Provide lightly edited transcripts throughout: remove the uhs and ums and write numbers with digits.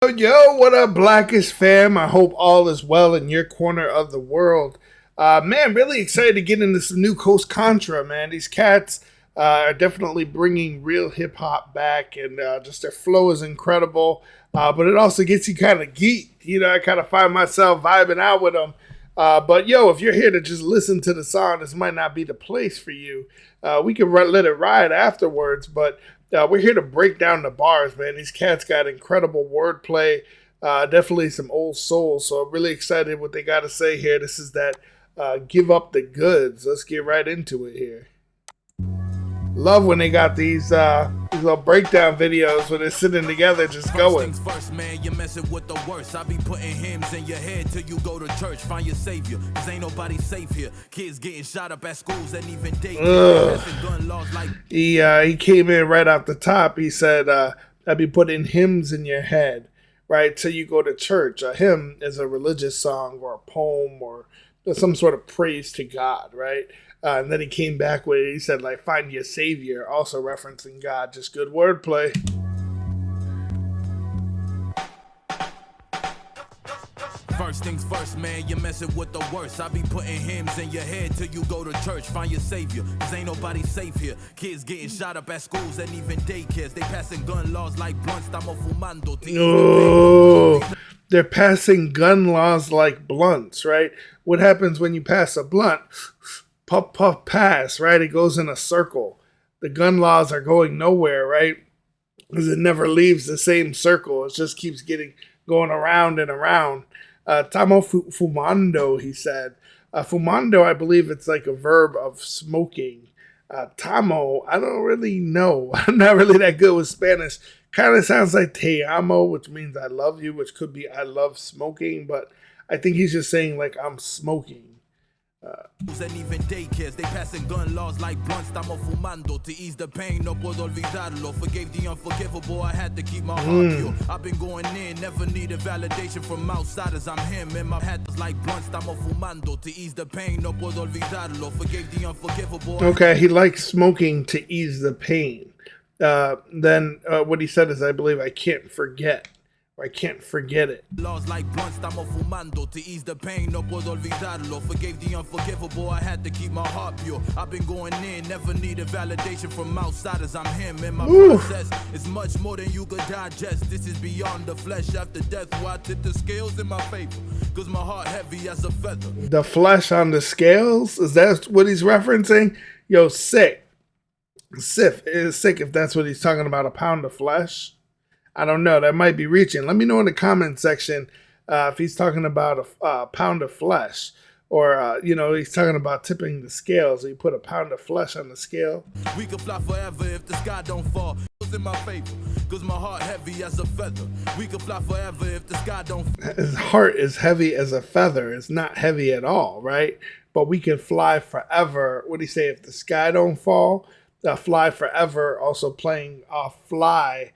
Yo, what up, Blackish fam? I hope all is well in your corner of the world. Man, really excited to get into some new Coast Contra, man. These cats are definitely bringing real hip hop back, and just their flow is incredible. But it also gets you kind of geeked. I kind of find myself vibing out with them. But yo, if you're here to just listen to the song, this might not be the place for you. We can let it ride afterwards, but we're here to break down the bars, man. These cats got incredible wordplay, definitely some old soul. So I'm really excited what they got to say here. This is that give up the goods. Let's get right into it here. Love when they got these little breakdown videos where they're sitting together just going. First things first, man, you're messing with the worst. I be putting hymns in your head till you go to church. Find your savior, cause ain't nobody safe here. Kids getting shot up at schools and even gun laws like he came in right off the top. He said, I be putting hymns in your head, right? Till you go to church. A hymn is a religious song or a poem or some sort of praise to God, right? And then he came back with it. He said, like, find your savior, also referencing God. Just good wordplay. First things first, man, you're messing with the worst. I be putting hymns in your head till you go to church. Find your savior, cause ain't nobody safe here. Kids getting shot up at schools and even daycares. They passing gun laws like blunts. Estamos fumando. Oh, they're passing gun laws like blunts, right? What happens when you pass a blunt? Puff, puff, pass, right? It goes in a circle. The gun laws are going nowhere, right? Because it never leaves the same circle. It just keeps going around and around. Tamo fumando, he said. Fumando, I believe it's like a verb of smoking. Tamo, I don't really know. I'm not really that good with Spanish. Kind of sounds like te amo, which means I love you, which could be I love smoking, but I think he's just saying like I'm smoking. And even daycares, they passing gun laws like blunts. Estamos fumando to ease the pain. No puedo olvidarlo. Forgave the unforgivable. I had to keep my heart pure. I've been going in, never needed validation from outsiders. I'm him, and my hat was like blunts. Estamos fumando to ease the pain. No puedo olvidarlo. Forgave the unforgivable. Okay, he likes smoking to ease the pain. Then what he said is, I believe, I can't forget. I can't forget it. Laws like blunts, estamos fumando to ease the pain. No puedo olvidarlo. Forgave the unforgivable. I had to keep my heart pure. I've been going in, never needed validation from outsiders. I'm him, and my process is much more than you could digest. This is beyond the flesh. After death, why tip the scales in my favor? Cause my heart heavy as a feather. The flesh on the scales? Is that what he's referencing? Yo, sick. Sick is sick if that's what he's talking about, a pound of flesh. I don't know. That might be reaching. Let me know in the comment section if he's talking about a pound of flesh or, he's talking about tipping the scales. So you put a pound of flesh on the scale. We could fly forever if the sky don't fall. It's in my favor, cause my heart heavy as a feather. We could fly forever if the sky don't fall. His heart is heavy as a feather. It's not heavy at all, right? But we can fly forever. What do you say? If the sky don't fall, fly forever. Also playing off fly.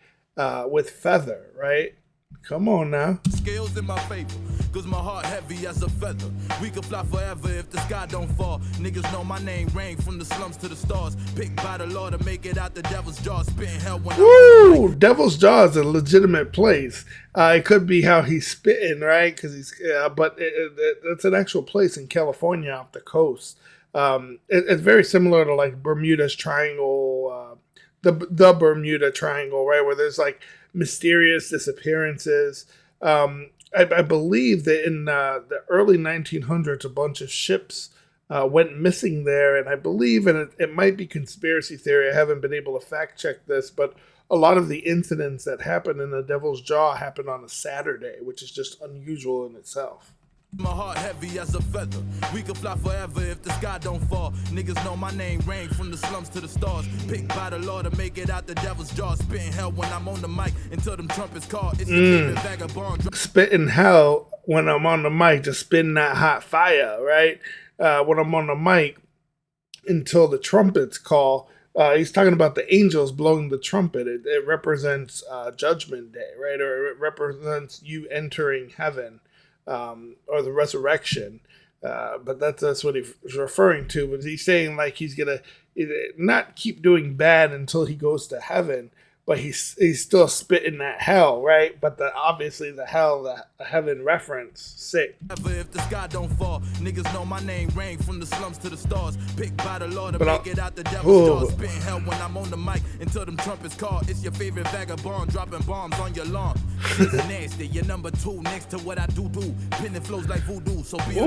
With feather, right? Come on now. Scales in my favor, cause my heart heavy as a feather. We could fly forever if the sky don't fall. Niggas know my name, rain from the slums to the stars. Picked by the Lord to make it out the devil's jaws. Spitting hell when Woo! Devil's Jaw is a legitimate place. It could be how he's spitting, right? Because but it's an actual place in California off the coast. It's very similar to like Bermuda's Triangle, the Bermuda Triangle, right, where there's like mysterious disappearances. I believe that in the early 1900s, a bunch of ships went missing there, and I believe, and it might be conspiracy theory, I haven't been able to fact check this, but a lot of the incidents that happened in the Devil's Jaw happened on a Saturday, which is just unusual in itself. My heart heavy as a feather. We could fly forever if the sky don't fall. Niggas know my name, rain from the slums to the stars. Picked by the Lord to make it out the devil's jaws. Spitting hell when I'm on the mic until them trumpets call. It's the Vagabonds. Spitting hell when I'm on the mic, just spitting that hot fire, right? When I'm on the mic until the trumpets call. He's talking about the angels blowing the trumpet. It represents Judgment Day, right? Or it represents you entering heaven. Or the resurrection, but that's what he's referring to. But he's saying like he's gonna not keep doing bad until he goes to heaven, but he's still spitting that hell, right? But obviously the hell, the heaven reference, sick. If the sky don't fall, niggas know my name rang from the slums to the stars. Picked by the Lord to But make it out the devil's jaws. Spitting hell when I'm on the mic until them trumpets call. It's your favorite vagabond dropping bombs on your lawn. It's nasty. You're number 2 next to what I do. Pinning flows like voodoo. So be a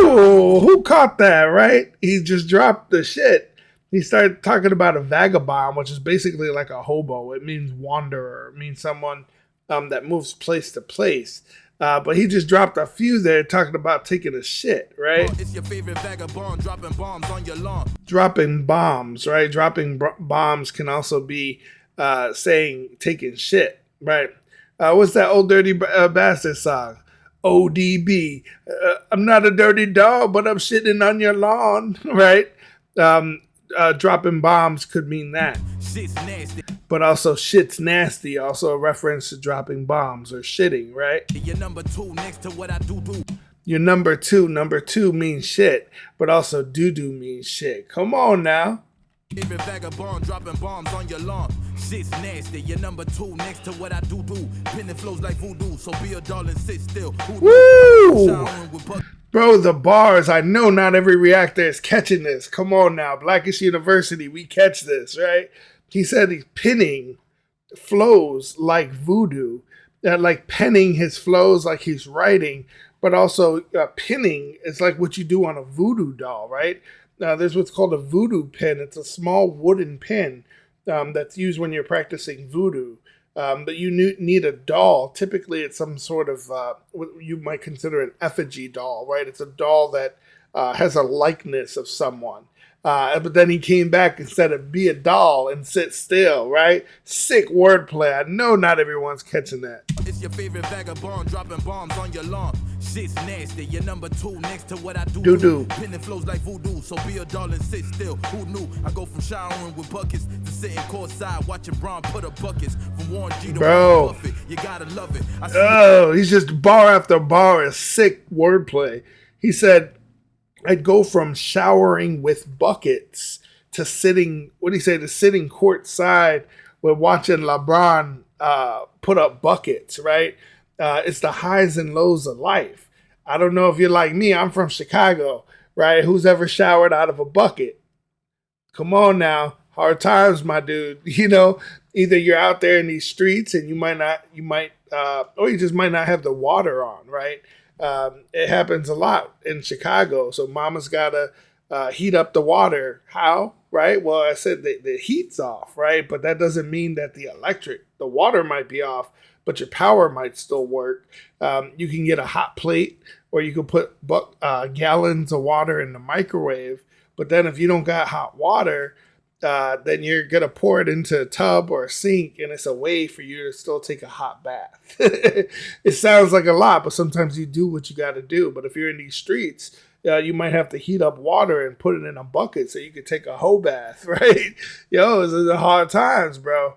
who caught that, right? He just dropped the shit. He started talking about a vagabond, which is basically like a hobo. It means wanderer. It means someone that moves place to place. But he just dropped a few there talking about taking a shit, right? It's your favorite vagabond dropping bombs on your lawn. Dropping bombs, right? Dropping bombs can also be saying taking shit, right? What's that old Dirty Bastard song? ODB. I'm not a dirty dog, but I'm shitting on your lawn, right? Dropping bombs could mean that. Shit's nasty. But also shit's nasty, also a reference to dropping bombs or shitting, right? You're number 2 next to what I do. You're number 2. Number 2 means shit, but also doo-doo means shit. Come on now. Favorite vagabond dropping bombs on your lawn. Shit's nasty. You're number 2 next to what I do. Pinning flows like voodoo, so be a doll and sit still. Woo! Bro, the bars, I know not every reactor is catching this. Come on now, Blackish University, we catch this, right? He said he's pinning flows like voodoo, like penning his flows like he's writing, but also pinning is like what you do on a voodoo doll, right? There's what's called a voodoo pin. It's a small wooden pin that's used when you're practicing voodoo. But you need a doll. Typically, it's some sort of what you might consider an effigy doll, right? It's a doll that has a likeness of someone. But then he came back and said, be a doll and sit still, right? Sick wordplay. I know not everyone's catching that. It's your favorite vagabond dropping bombs on your lawn. Shit's nasty. You're number 2 next to what I do. Doo-doo. Pinning flows like voodoo, so be a doll and sit still. Who knew? I go from showering with buckets to sitting courtside watching Braun put up buckets. From Warren G to Warren Buffett. You gotta love it. He's just bar after bar is sick wordplay. He said, I'd go from showering with buckets to sitting, to sitting courtside with watching LeBron put up buckets, right? It's the highs and lows of life. I don't know if you're like me. I'm from Chicago, right? Who's ever showered out of a bucket? Come on now. Hard times, my dude. You know, either you're out there in these streets and or you just might not have the water on, right? It happens a lot in Chicago. So mama's got to heat up the water. How? Right? Well, I said the heat's off, right? But that doesn't mean that the water might be off, but your power might still work. You can get a hot plate, or you can put gallons of water in the microwave. But then if you don't got hot water, then you're going to pour it into a tub or a sink, and it's a way for you to still take a hot bath. It sounds like a lot, but sometimes you do what you got to do. But if you're in these streets, you might have to heat up water and put it in a bucket so you can take a whole bath, right? Yo, this is the hard times, bro.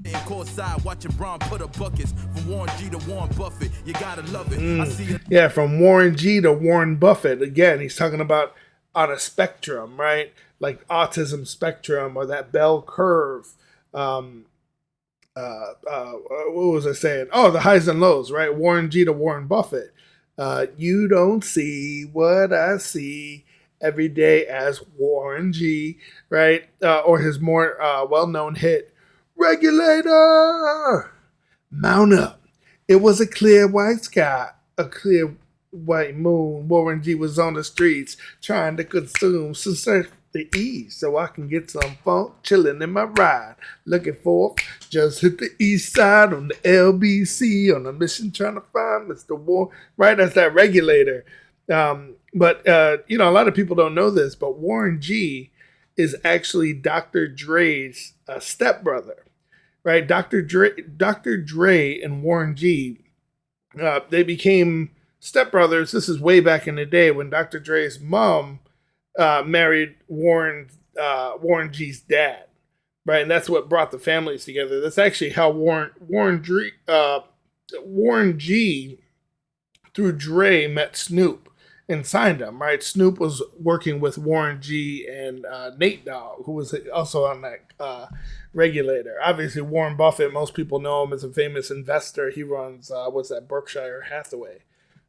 In courtside watching Braun put up buckets. From Warren G to Warren Buffett, you gotta love it. I see it. Yeah, from Warren G to Warren Buffett. Again, he's talking about on a spectrum, right? Like autism spectrum or that bell curve. What was I saying? Oh, the highs and lows, right? Warren G to Warren Buffett. You don't see what I see every day as Warren G, right? Or his more well-known hit, Regulator, mount up. It was a clear white sky, a clear white moon. Warren G was on the streets trying to consume some the east so I can get some funk, chilling in my ride. Looking for, just hit the east side on the LBC on a mission trying to find Mr. Warren. Right, that's that Regulator. But a lot of people don't know this, but Warren G is actually Dr. Dre's stepbrother. Right, Dr. Dre and Warren G, they became stepbrothers. This is way back in the day when Dr. Dre's mom married Warren G's dad, right? And that's what brought the families together. That's actually how Warren G through Dre met Snoop, and signed him, right? Snoop was working with Warren G and Nate Dogg, who was also on that regulator. Obviously, Warren Buffett, most people know him as a famous investor. He runs, what's that, Berkshire Hathaway.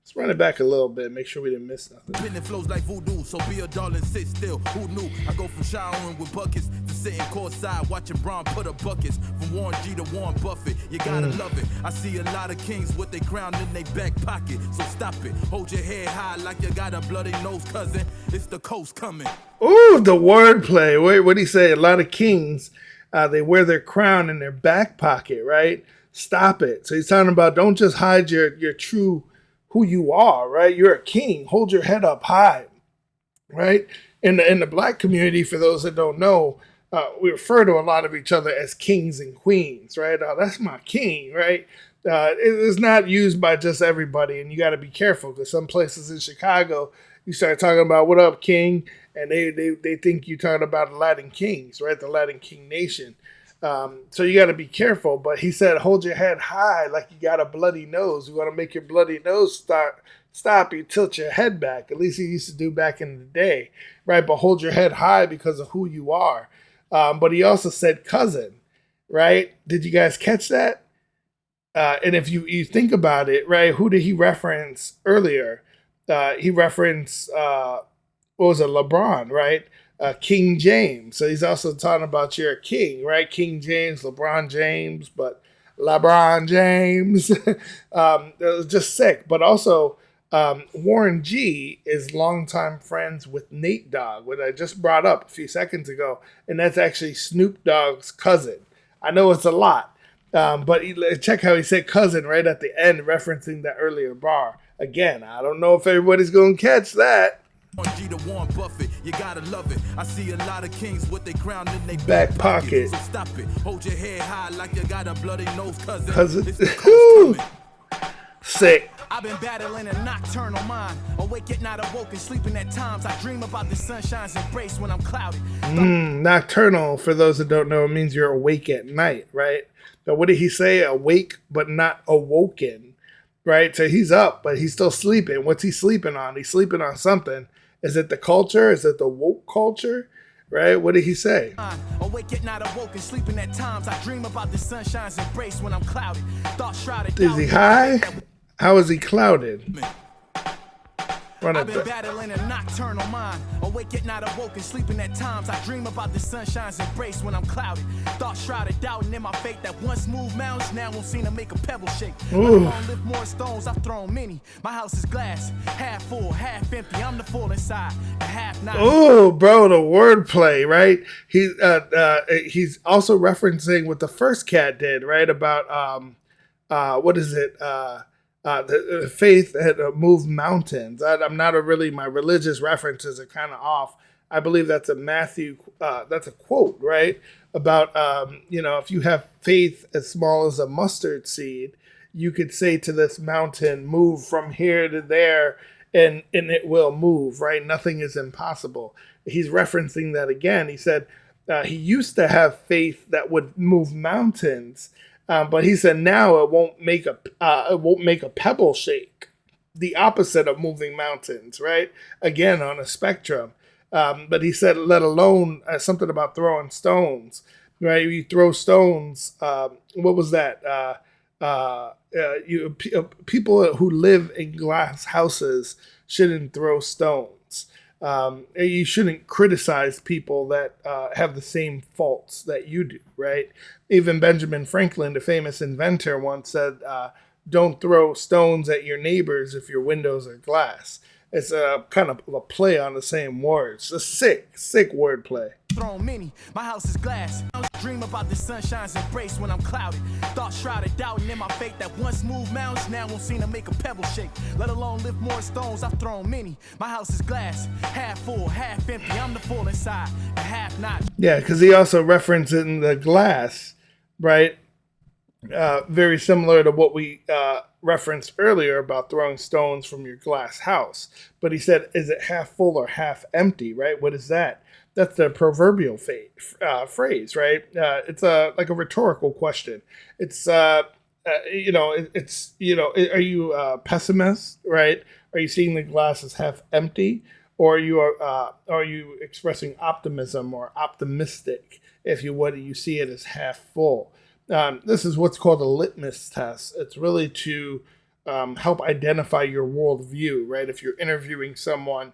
Let's run it back a little bit, make sure we didn't miss nothing. It flows like voodoo, so be a darling, sit still. Who knew? I go from showering with buckets to sitting courtside watching Braun put up buckets. From Warren G to Warren Buffett, you gotta love it. I see a lot of kings with their crown in their back pocket, so stop it. Hold your head high like you got a bloody nose, cousin. It's the coast coming. Ooh, the wordplay. Wait, what did he say? A lot of kings, they wear their crown in their back pocket, right? Stop it. So he's talking about don't just hide your true who you are, right? You're a king. Hold your head up high, right? In the black community, for those that don't know, we refer to a lot of each other as kings and queens, right? Oh, that's my king, right? It's not used by just everybody, and you got to be careful because some places in Chicago, you start talking about what up, king, and they think you're talking about the Latin kings, right? The Latin king nation. So you got to be careful. But he said, hold your head high like you got a bloody nose. You want to make your bloody nose stop. You tilt your head back. At least he used to do back in the day, right? But hold your head high because of who you are. But he also said cousin, right? Did you guys catch that? And if you think about it, right, who did he reference earlier? He referenced, what was it, LeBron, right? King James. So he's also talking about you're a king, right? King James, LeBron James, but LeBron James. It was just sick. But also, Warren G is longtime friends with Nate Dogg, which I just brought up a few seconds ago. And that's actually Snoop Dogg's cousin. I know it's a lot, but check how he said cousin right at the end, referencing that earlier bar. Again, I don't know if everybody's going to catch that. G to Warren Buffett, you gotta love it. I see a lot of kings with their crown in their back pocket. So stop it. Hold your head high like you got a bloody nose, cousin. Sick. I've been battling a nocturnal mind. Awake yet not awoken, sleeping at times. I dream about the sunshine's embrace when I'm clouded. Nocturnal, for those that don't know, it means you're awake at night, right? So what did he say? Awake but not awoken, right? So he's up, but he's still sleeping. What's he sleeping on? He's sleeping on something. Is it the culture? Is it the woke culture? Right? What did he say? Awake yet not awoken, sleeping at times. I dream about the sunshine's embrace when I'm clouded. Thoughts shrouded. Is he high? How is he clouded? I've been battling a nocturnal mind. Awake yet not awoken, sleeping at times. I dream about the sunshine's embrace when I'm clouded. Thoughts shrouded, doubting in my fate that once moved mountains now won't seem to make a pebble shake. Let alone lift more stones, I've thrown many. My house is glass, half full, half empty. I'm the full inside, the half not. Oh, bro, the wordplay, right? He's also referencing what the first cat did, right? About what is it? The faith that moved mountains. I'm not my religious references are kind of off. I believe that's a Matthew, that's a quote, right? About, if you have faith as small as a mustard seed, you could say to this mountain, move from here to there, and it will move, right? Nothing is impossible. He's referencing that again. He said he used to have faith that would move mountains, but he said now it won't make a pebble shake. The opposite of moving mountains, right? Again, on a spectrum. But he said, let alone something about throwing stones, right? You throw stones. What was that? People who live in glass houses shouldn't throw stones. You shouldn't criticize people that have the same faults that you do, right? Even Benjamin Franklin, the famous inventor, once said, don't throw stones at your neighbors if your windows are glass. It's a kind of a play on the same words. A sick wordplay. Thrown many, my house is glass. I dream about the sunshine's embrace when I'm clouded. Thoughts shrouded, doubting in my fate that once moved mountains now won't seem to make a pebble shake. Let alone lift more stones, I've thrown many. My house is glass, half full, half empty. I'm the full inside, the half not. Yeah, because he also referenced it in the glass, right? Very similar to what we referenced earlier about throwing stones from your glass house. But he said, is it half full or half empty, right? What is that? That's the proverbial phrase, right? It's like a rhetorical question. It's, are you a pessimist, right? Are you seeing the glass as half empty, or are you expressing optimism or optimistic, if you would? You see it as half full. This is what's called a litmus test. It's really to help identify your worldview, right? If you're interviewing someone,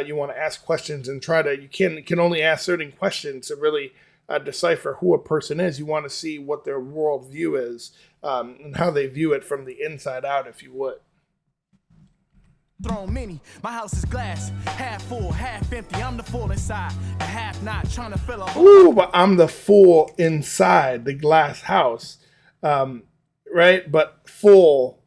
you want to ask questions and you can only ask certain questions to really decipher who a person is. You want to see what their worldview is and how they view it from the inside out, if you would. Thrown many, my house is glass, half full, half empty. I'm the full inside, the half not trying to fill a hole. Ooh, but I'm the full inside the glass house, right? But full.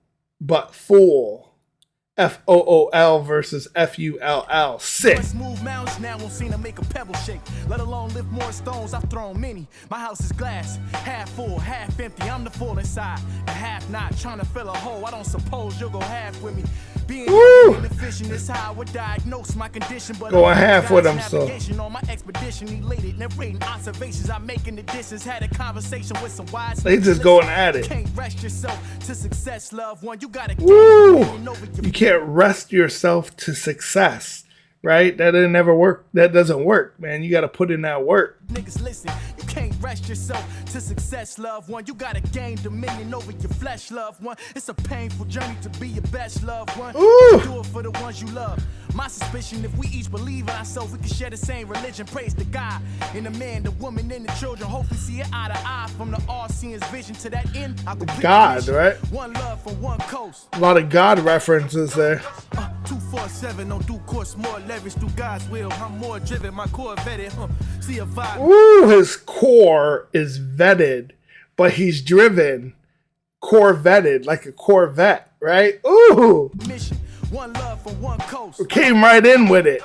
FOOL versus FULL. Sick. Smooth mountains now won't seem to make a pebble shake, let alone lift more stones. I've thrown many. My house is glass, half full, half empty. I'm the full inside, the half not trying to fill a hole. I don't suppose you'll go half with me. Being inefficient is how I would diagnose my condition, but going half with them. So on my expedition, elated, narrating observations I make in the distance. Had a conversation with some wise. They just going at it. Can't rest yourself to success, loved one. You gotta. You can't rest yourself to success, right? That didn't ever work. That doesn't work, man. You got to put in that work. Niggas, listen. You can't rest yourself to success, loved one. You gotta gain dominion over your flesh, loved one. It's a painful journey to be your best, loved one. Do it for the ones you love. My suspicion, if we each believe in ourselves, we can share the same religion. Praise to God in the man, the woman, and the children. Hopefully see it eye to eye from the all-seeing vision to that end. God, right? One love from one coast. A lot of God references there. 247 on due course, more leverage through God's will. I'm more driven, my core vetted. See a vibe. Ooh, his core is vetted, but he's driven, core vetted, like a Corvette, right? Ooh. Mission, one love from one coast. Came right in with it.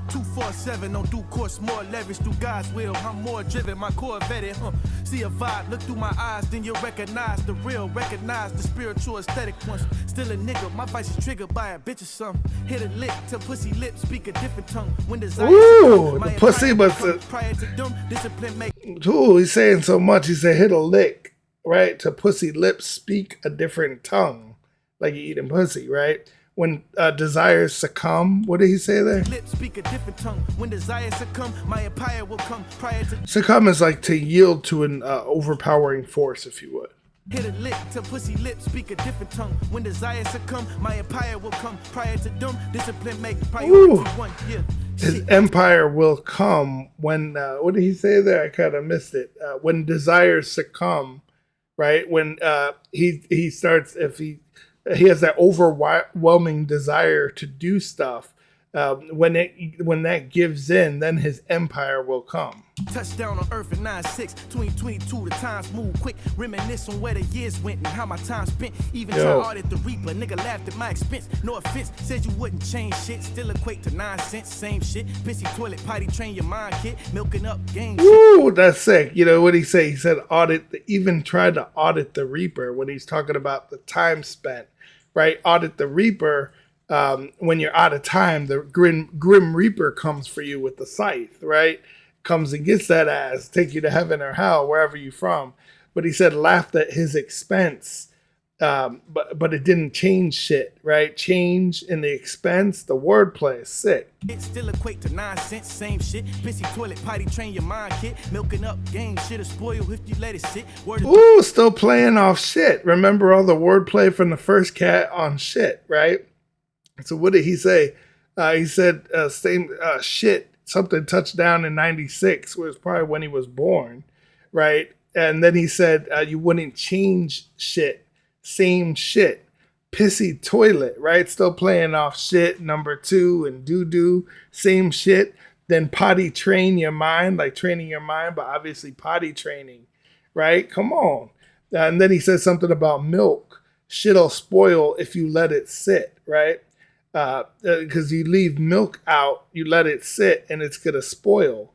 247 on due course, more leverage through God's will. I'm more driven, my core vetted. See a vibe, look through my eyes, then you'll recognize the real, recognize the spiritual aesthetic ones. Still a nigga, my vice is triggered by a bitch or something. Hit a lick till pussy lips speak a different tongue. When desire, ooh, the pussy was prior to them, discipline make. Ooh, he's saying so much. He said hit a lick, right? To pussy lips speak a different tongue, like you eating pussy, right? When desires succumb, what did he say there? Lips speak a different tongue. When desires succumb, my empire will come prior to. Succumb is like to yield to an overpowering force, if you would. Hit a lick till pussy lips speak a different tongue. When desires succumb, my empire will come prior to them. Discipline make priority one. Yeah. His empire will come when. What did he say there? I kind of missed it. When desires succumb, right? When he starts, if he has that overwhelming desire to do stuff. When that gives in, then his empire will come. Touchdown on Earth in 9/6, 2022. The times move quick. Reminisce on where the years went and how my time spent. Even try audit the Reaper. Nigga laughed at my expense. No offense. Said you wouldn't change shit. Still equate to 9 cents. Same shit. Pissy toilet potty train your mind, kid. Milking up game. Ooh, that's sick. You know what he say? He said even tried to audit the Reaper when he's talking about the time spent. Right? Audit the Reaper. When you're out of time, the grim Reaper comes for you with the scythe, right? Comes and gets that ass, take you to heaven or hell, wherever you're from. But he said laughed at his expense, but it didn't change shit, right? Change in the expense, the wordplay is sick. It still equate to 9 cents, same shit. Pissy toilet potty train your mind, kid. Milking up game, shit'll spoil if you let it sit. Ooh, still playing off shit. Remember all the wordplay from the first cat on shit, right? So what did he say? He said shit, something touched down in 96, was probably when he was born, right? And then he said you wouldn't change shit, same shit. Pissy toilet, right? Still playing off shit, number 2, and doo-doo, same shit. Then potty train your mind, like training your mind, but obviously potty training, right? Come on. And then he said something about milk. Shit'll spoil if you let it sit, right? Because you leave milk out, you let it sit, and it's gonna spoil.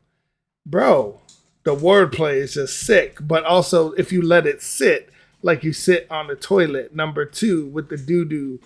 Bro, the wordplay is just sick. But also, if you let it sit, like you sit on the toilet, number 2, with the doo-doo,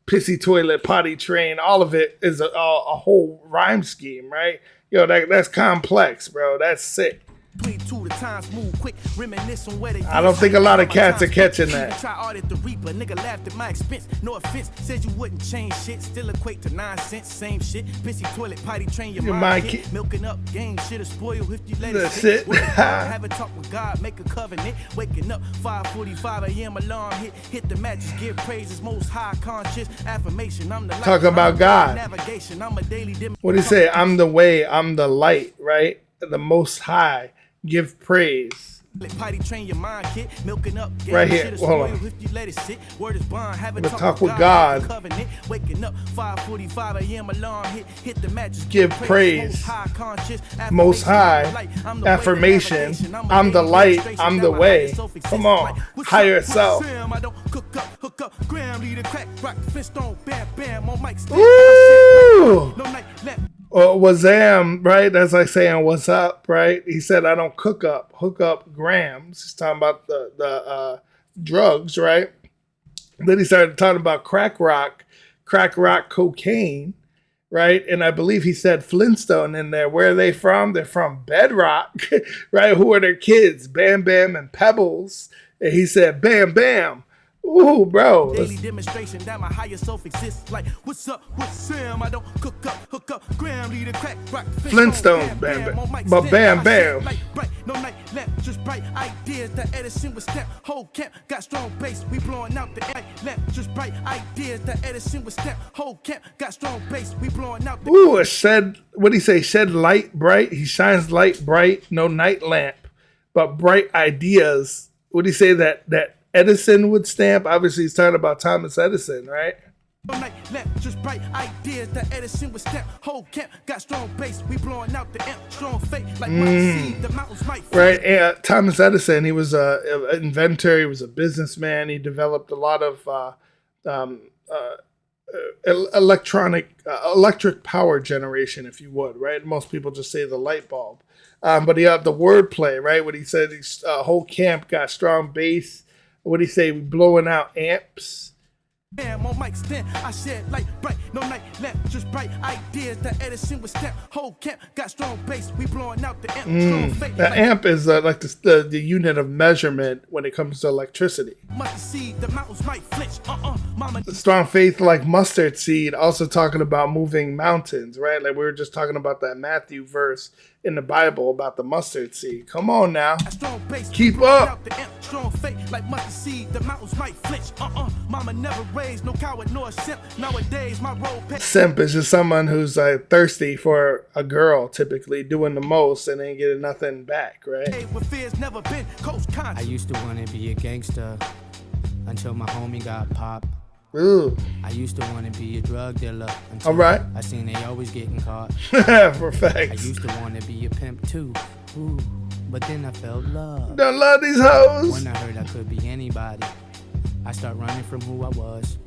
pissy toilet, potty train, all of it is a whole rhyme scheme, right? Yo, that's complex, bro. That's sick. Between two, the times move quick. Reminisce on where they I don't think a lot of cats are catching that. Try art at the Reaper, nigga laughed at my expense. No offense, said you wouldn't change shit. Still equate to 9 cents, same shit. Pissy toilet, potty train your mind. Kid. Milking up game, shit'll spoil if you let it sit. Have a talk with God, make a covenant. Waking up 5:45 a.m. alarm hit. Hit the matches, give praises, most high conscious affirmation. I'm the light. Talking about God. Navigation, I'm a daily what do you say? I'm the way, I'm the light, right? The most high. Give praise. Train your mind, kid. Milking up game, right here. Hold on. If you let it sit. Word is bond. Have a talk with God. Covenant. Waking up 5:45 a.m. alarm hit. Hit the matches. Give praise. Most high affirmation. I'm the light. I'm the way. Come on. Higher self. Ooh. Wazam, right? That's like saying what's up, right? He said, I don't hook up grams. He's talking about the drugs, right? Then he started talking about crack rock cocaine, right? And I believe he said Flintstone in there. Where are they from? They're from Bedrock, right? Who are their kids? Bam Bam and Pebbles. And he said, Bam Bam. Ooh, bro. Daily demonstration that my higher self exists. Like, what's up with Sam? I don't hook up, Graham, lead a crack, rock, Flintstones, bam, bam. But bam, bam. Like, bright, no night lamp, just bright ideas. That Edison was stamped. Whole camp got strong bass. We blowing out the lamp, just bright ideas. That Edison was stamped. Whole camp got strong bass. We blowing out the. Ooh, what do you say? Shed light bright. He shines light bright. No night lamp, but bright ideas. What do you say that Edison would stamp? Obviously, he's talking about Thomas Edison, right? Just bright ideas that Edison was stamped. Whole camp got strong bass. We blowing out the amp, strong fate like the mountains might. Right, and Thomas Edison. He was an inventor. He was a businessman. He developed a lot of electric power generation, if you would. Right, most people just say the light bulb, but he had the wordplay, right? When he said his whole camp got strong bass. What do you say? We blowing out amps. Damn, on mic stand, I said light bright, no night lamp, just bright ideas that Edison was stamped. Whole camp got strong bass. We blowing out the amp. The amp is like the unit of measurement when it comes to electricity. Seed, the mountains might flinch. Mama. Strong faith like mustard seed. Also talking about moving mountains, right? Like we were just talking about that Matthew verse in the Bible about the mustard seed. Come on now, keep up. Strong faith like mustard seed. The mountains might flinch. Mama never raised no coward nor a simp. Nowadays my role. Simp is just someone who's like thirsty for a girl, typically doing the most and ain't getting nothing back, right? I used to want to be a gangster until my homie got popped. Ooh. I used to want to be a drug dealer until all right. I seen they always getting caught. For facts. I used to want to be a pimp too. Ooh. But then I felt love. Don't love these hoes. When I heard I could be anybody, I start running from who I was.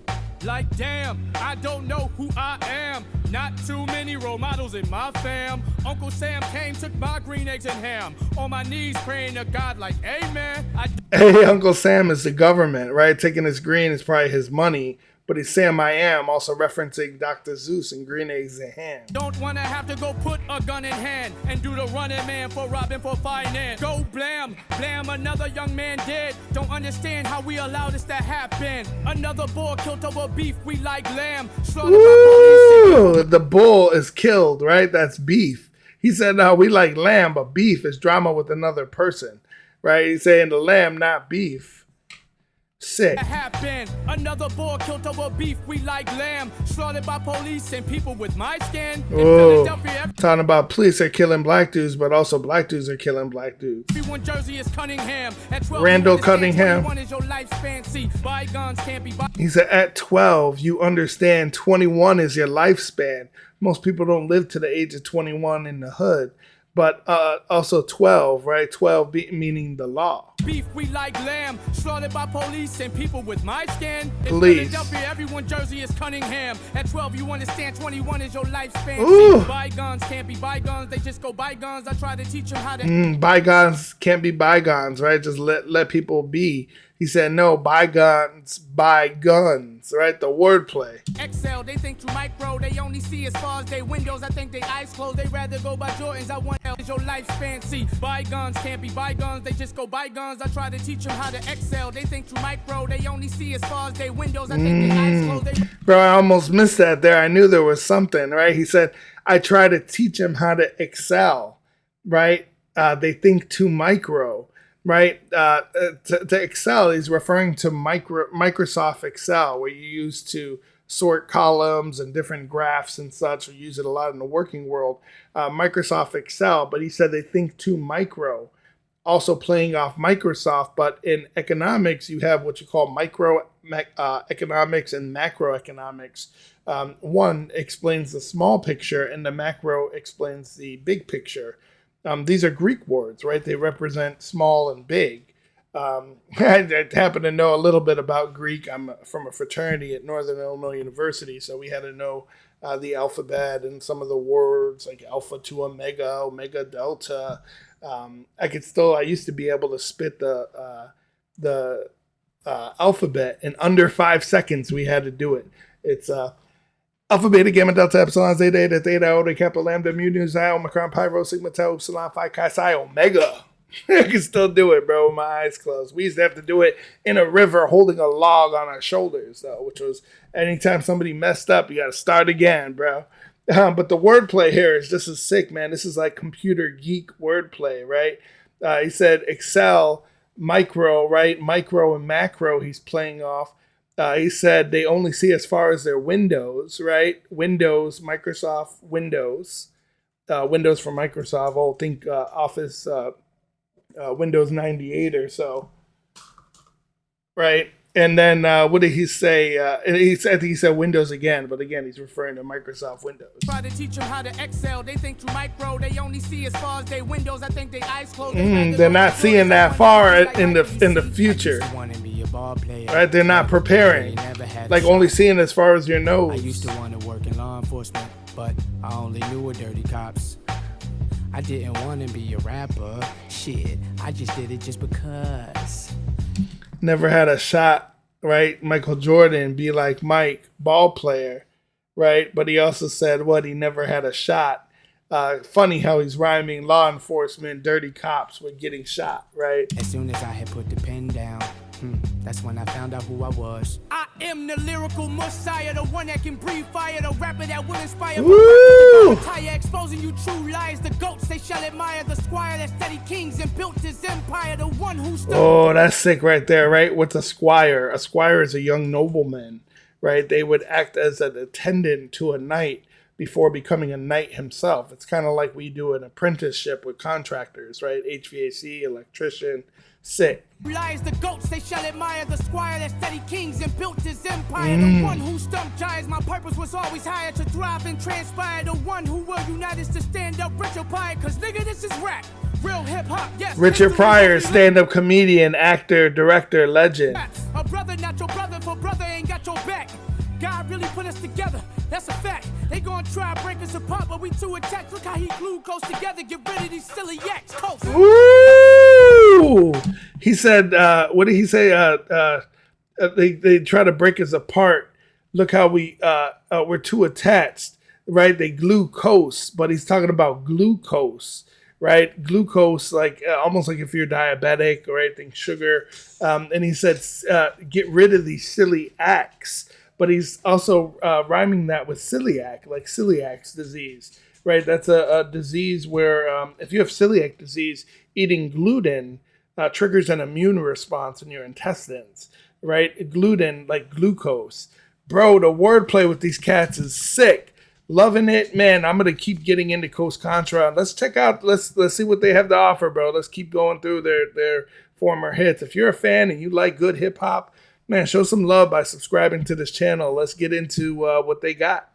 Like damn, I don't know who I am. Not too many role models in my fam. Uncle Sam came, took my green eggs and ham. On my knees praying to God like, amen. Hey, Uncle Sam is the government, right? Taking his green is probably his money. But he's Sam I Am, also referencing Dr. Zeus and Green Eggs and Ham. Don't want to have to go put a gun in hand and do the running man for robbing for finance. Go blam, blam, another young man dead. Don't understand how we allow this to happen. Another bull killed over beef, we like lamb. Ooh, the bull is killed, right? That's beef. He said, no, we like lamb, but beef is drama with another person, right? He's saying the lamb, not beef. Sick. Another boy killed over beef, we like lamb. Slaughtered by police and people with my skin. Oh, talking about police are killing black dudes, but also black dudes are killing black dudes. Everyone Jersey is Cunningham. At 12, Randall Cunningham. He said at 12, you understand 21 is your lifespan. Most people don't live to the age of 21 in the hood. But also 12, right? 12 meaning the law. Beef, we like lamb. Slaughtered by police and people with my skin. Police. In Philadelphia, everyone Jersey is Cunningham. At 12, you understand 21 is your lifespan. See, bygones can't be bygones. They just go bygones. I try to teach them how to. Bygones can't be bygones, right? Just let people be. He said, no, bygones, buy guns, right? The wordplay. Excel, they think too micro, they only see as far as they windows. I think they eyes closed, they rather go by Jordans. I want is your lifespan. See, bygones can't be bygones, they just go bygones. I try to teach them how to excel. They think too micro, they only see as far as they windows. I think they eyes closed. Bro, I almost missed that there. I knew there was something, right? He said, I try to teach them how to excel, right? They think too micro. Right, to Excel, he's referring to Microsoft Excel, where you use to sort columns and different graphs and such. We use it a lot in the working world. Microsoft Excel, but he said they think too micro, also playing off Microsoft. But in economics, you have what you call micro economics and macroeconomics. One explains the small picture, and the macro explains the big picture. These are Greek words, right? They represent small and big. I happen to know a little bit about Greek. I'm from a fraternity at Northern Illinois University, so we had to know the alphabet and some of the words like alpha to omega, omega delta. I used to be able to spit the alphabet in under 5 seconds. We had to do it. It's Alpha, Beta, Gamma, Delta, Epsilon, Zeta, Eta, Theta, Iota, Kappa, Lambda, Mu, Nu, Xi, Omicron, Pi, Rho, Sigma, Tau, Upsilon, Phi, Chi, Psi, Omega. I can still do it, bro, with my eyes closed. We used to have to do it in a river holding a log on our shoulders, though, which was anytime somebody messed up, you got to start again, bro. But the wordplay here is just as sick, man. This is like computer geek wordplay, right? He said Excel, micro, right? Micro and macro he's playing off. He said they only see as far as their windows, right? Windows, Microsoft Windows. Windows for Microsoft. Oh, think Office Windows 98 or so. Right? And then what did he say? I think he said Windows again, but again, he's referring to Microsoft Windows. Try to teach them how to excel. They think too micro. They only see as far as they windows. I think they eyes closed. They're not seeing that far in the future. Right? They're not preparing. Like only seeing as far as your nose. I used to want to work in law enforcement, but I only knew a dirty cops. I didn't want to be a rapper. Shit, I just did it just because. Never had a shot, right? Michael Jordan, be like Mike, ball player, right? But he also said what? He never had a shot. Funny how he's rhyming law enforcement, dirty cops with getting shot, right? As soon as I had put the pen down, that's when I found out who I was. I am the lyrical messiah, the one that can breathe fire, the rapper that will inspire. Woo! Exposing you true lies, the goats they shall admire, the squire that studied kings and built his empire, the one who stood. Oh, that's sick right there, right? What's a squire? A squire is a young nobleman, right? They would act as an attendant to a knight before becoming a knight himself. It's kind of like we do an apprenticeship with contractors, right? HVAC, electrician, sick. Lies the goats they shall admire, the squire that studied kings and built his empire, the one who stumped giants. My purpose was always higher, to thrive and transpire, the one who will unite us to stand up. Richard Pryor, cause nigga this is rap, real hip hop, yes. Richard Pryor, stand-up comedian, actor, director, legend. A brother not your brother, for brother ain't got your back. God really put us together, that's a fact. They gonna try to break us apart, but we too attached. Look how he glued coast together, get rid of these silly yaks. Coast. Woo! He said, what did he say? They try to break us apart. Look how we're too attached, right? They glue coast, but he's talking about glucose, right? Glucose, like almost like if you're diabetic, right? Think sugar. And he said, get rid of these silly acts. But he's also rhyming that with celiac, like celiac disease, right? That's a disease where if you have celiac disease, eating gluten triggers an immune response in your intestines, right? Gluten, like glucose. Bro, the wordplay with these cats is sick. Loving it, man. I'm gonna keep getting into Coast Contra. Let's check out. Let's see what they have to offer, bro. Let's keep going through their former hits. If you're a fan and you like good hip hop, man, show some love by subscribing to this channel. Let's get into what they got.